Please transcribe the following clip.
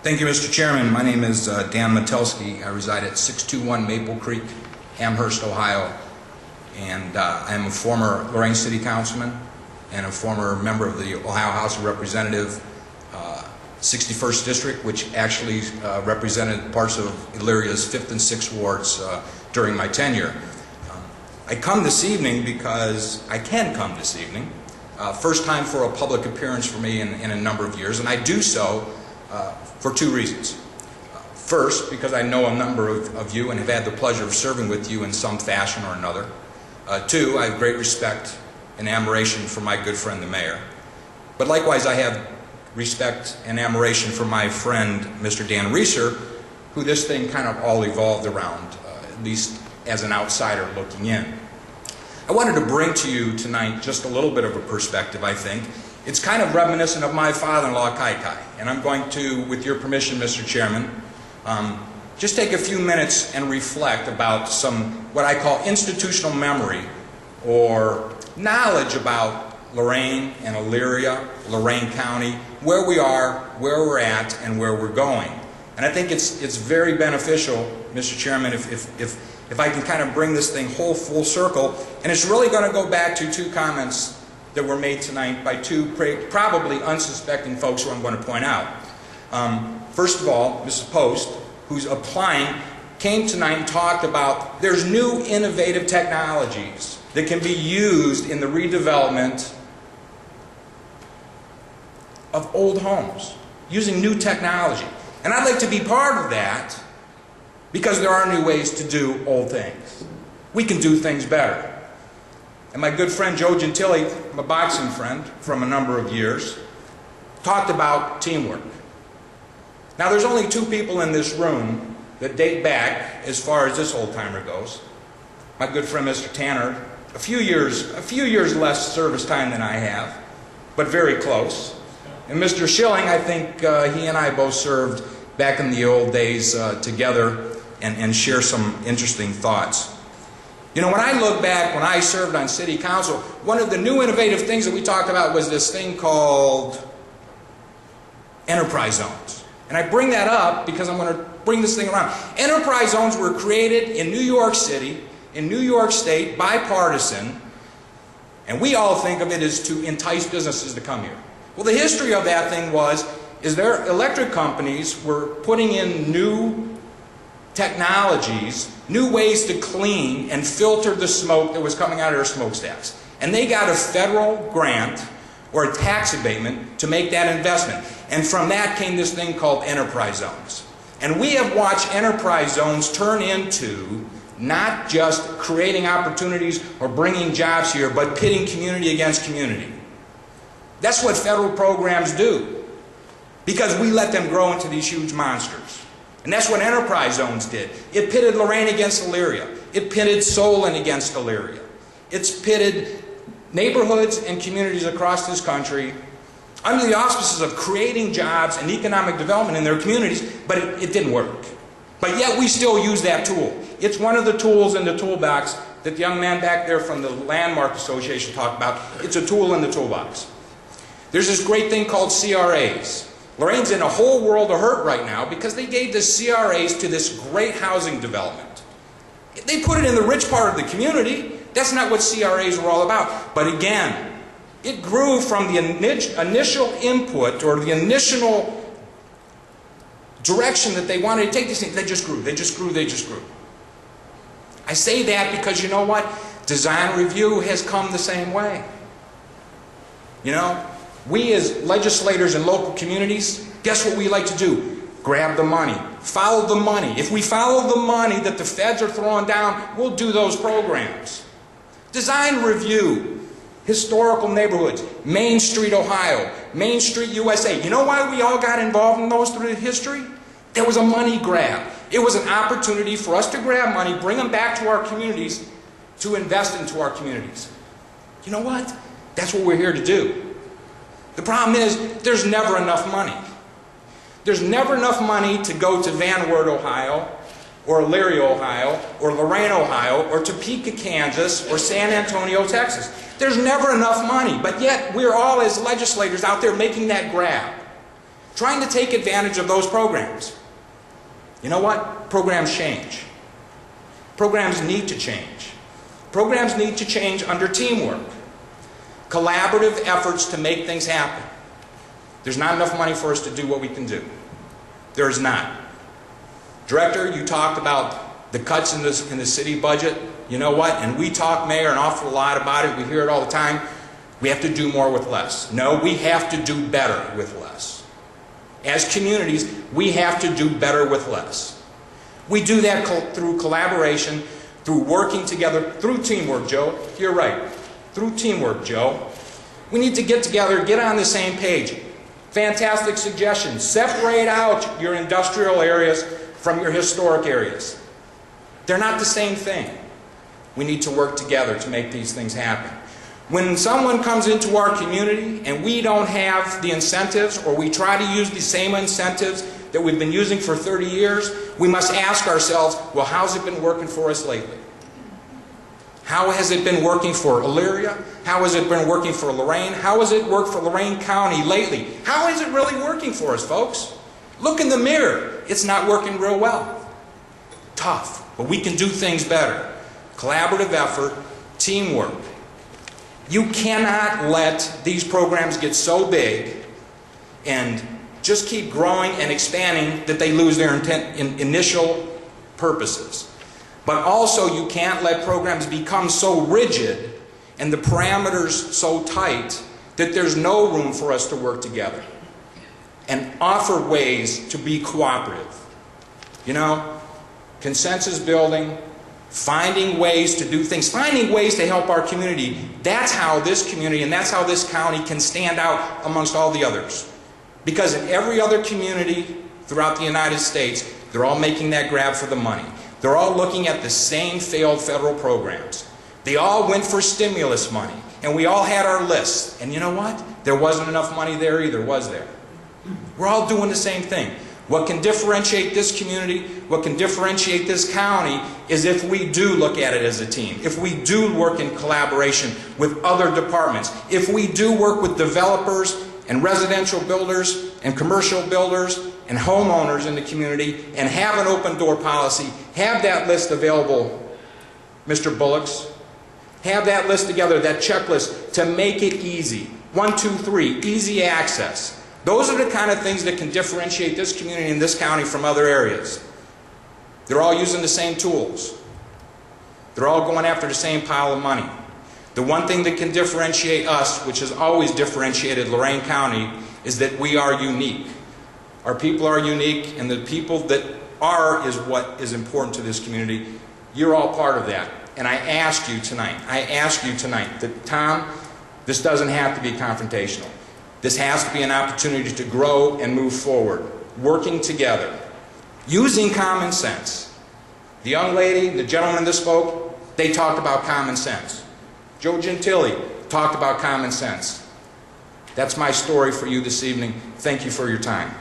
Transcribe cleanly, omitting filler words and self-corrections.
Thank you, Mr. Chairman. My name is Dan Metelsky. I reside at 621 Maple Creek, Amherst, Ohio. And I am a former Lorain City Councilman and a former member of the Ohio House of Representatives, 61st District, which actually represented parts of Elyria's 5th and 6th wards during my tenure. I come this evening because I can come this evening. First time for a public appearance for me in a number of years, and I do so for two reasons. First, because I know a number of you and have had the pleasure of serving with you in some fashion or another. Two, I have great respect and admiration for my good friend the mayor. But likewise, I have respect and admiration for my friend Mr. Dan Reeser, who this thing kind of all evolved around, at least as an outsider looking in. I wanted to bring to you tonight just a little bit of a perspective, I think. It's kind of reminiscent of my father-in-law, Kai Kai. And I'm going to, with your permission, Mr. Chairman, just take a few minutes and reflect about some, what I call institutional memory or knowledge about Lorain and Elyria, Lorain County, where we are, where we're at, and where we're going. And I think it's very beneficial, Mr. Chairman, if I can kind of bring this thing full circle. And it's really going to go back to two comments that were made tonight by two probably unsuspecting folks who I'm going to point out. First of all, Mrs. Post, who's applying, came tonight and talked about there's new innovative technologies that can be used in the redevelopment of old homes, using new technology. And I'd like to be part of that because there are new ways to do old things. We can do things better. And my good friend Joe Gentili, my boxing friend from a number of years, talked about teamwork. Now there's only two people in this room that date back as far as this old timer goes. My good friend Mr. Tanner, a few years less service time than I have, but very close. And Mr. Schilling, I think he and I both served back in the old days together and share some interesting thoughts. You know, when I look back, when I served on city council, one of the new innovative things that we talked about was this thing called enterprise zones. And I bring that up because I'm going to bring this thing around. Enterprise zones were created in New York City, in New York State, bipartisan, and we all think of it as to entice businesses to come here. Well, the history of that thing is their electric companies were putting in new technologies, new ways to clean and filter the smoke that was coming out of their smokestacks. And they got a federal grant or a tax abatement to make that investment. And from that came this thing called enterprise zones. And we have watched enterprise zones turn into not just creating opportunities or bringing jobs here, but pitting community against community. That's what federal programs do, because we let them grow into these huge monsters. And that's what enterprise zones did. It pitted Lorain against Elyria. It pitted Solon against Elyria. It's pitted neighborhoods and communities across this country under the auspices of creating jobs and economic development in their communities, but it didn't work. But yet we still use that tool. It's one of the tools in the toolbox that the young man back there from the Landmark Association talked about. It's a tool in the toolbox. There's this great thing called CRAs. Lorain's in a whole world of hurt right now because they gave the CRAs to this great housing development. They put it in the rich part of the community. That's not what CRAs were all about. But again, it grew from the initial input or the initial direction that they wanted to take these things. They just grew, they just grew, they just grew. I say that because you know what? Design review has come the same way. You know? We as legislators in local communities, guess what we like to do? Grab the money. Follow the money. If we follow the money that the feds are throwing down, we'll do those programs. Design review. Historical neighborhoods. Main Street, Ohio. Main Street, USA. You know why we all got involved in those through history? There was a money grab. It was an opportunity for us to grab money, bring them back to our communities, to invest into our communities. You know what? That's what we're here to do. The problem is, there's never enough money. There's never enough money to go to Van Wert, Ohio, or Elyria, Ohio, or Lorain, Ohio, or Topeka, Kansas, or San Antonio, Texas. There's never enough money, but yet we're all as legislators out there making that grab. trying to take advantage of those programs. You know what? Programs change. Programs need to change. Programs need to change under teamwork. Collaborative efforts to make things happen. There's not enough money for us to do what we can do. There is not. Director, you talked about the cuts in the city budget. You know what? And we talk, Mayor, an awful lot about it. We hear it all the time. We have to do more with less. No, we have to do better with less. As communities, we have to do better with less. We do that through collaboration, through working together, through teamwork, Joe. You're right. Through teamwork, Joe. We need to get together, get on the same page. Fantastic suggestion. Separate out your industrial areas from your historic areas. They're not the same thing. We need to work together to make these things happen. When someone comes into our community and we don't have the incentives, or we try to use the same incentives that we've been using for 30 years, we must ask ourselves, well, how's it been working for us lately? How has it been working for Elyria? How has it been working for Lorain? How has it worked for Lorain County lately? How is it really working for us, folks? Look in the mirror. It's not working real well. Tough, but we can do things better. Collaborative effort, teamwork. You cannot let these programs get so big and just keep growing and expanding that they lose their initial purposes. But also, you can't let programs become so rigid and the parameters so tight that there's no room for us to work together and offer ways to be cooperative. You know, consensus building, finding ways to do things, finding ways to help our community. That's how this community and that's how this county can stand out amongst all the others. Because in every other community throughout the United States, they're all making that grab for the money. They're all looking at the same failed federal programs. They all went for stimulus money, and we all had our lists. And you know what? There wasn't enough money there either, was there? We're all doing the same thing. What can differentiate this community, what can differentiate this county, is if we do look at it as a team, if we do work in collaboration with other departments, if we do work with developers and residential builders and commercial builders and homeowners in the community, and have an open door policy, have that list available, Mr. Bullocks, have that list together, that checklist, to make it easy. 1, 2, 3, easy access. Those are the kind of things that can differentiate this community and this county from other areas. They're all using the same tools. They're all going after the same pile of money. The one thing that can differentiate us, which has always differentiated Lorain County, is that we are unique. Our people are unique, and the people that are is what is important to this community. You're all part of that. And I ask you tonight that, Tom, this doesn't have to be confrontational. This has to be an opportunity to grow and move forward, working together, using common sense. The young lady, the gentleman that spoke, they talked about common sense. Joe Gentili talked about common sense. That's my story for you this evening. Thank you for your time.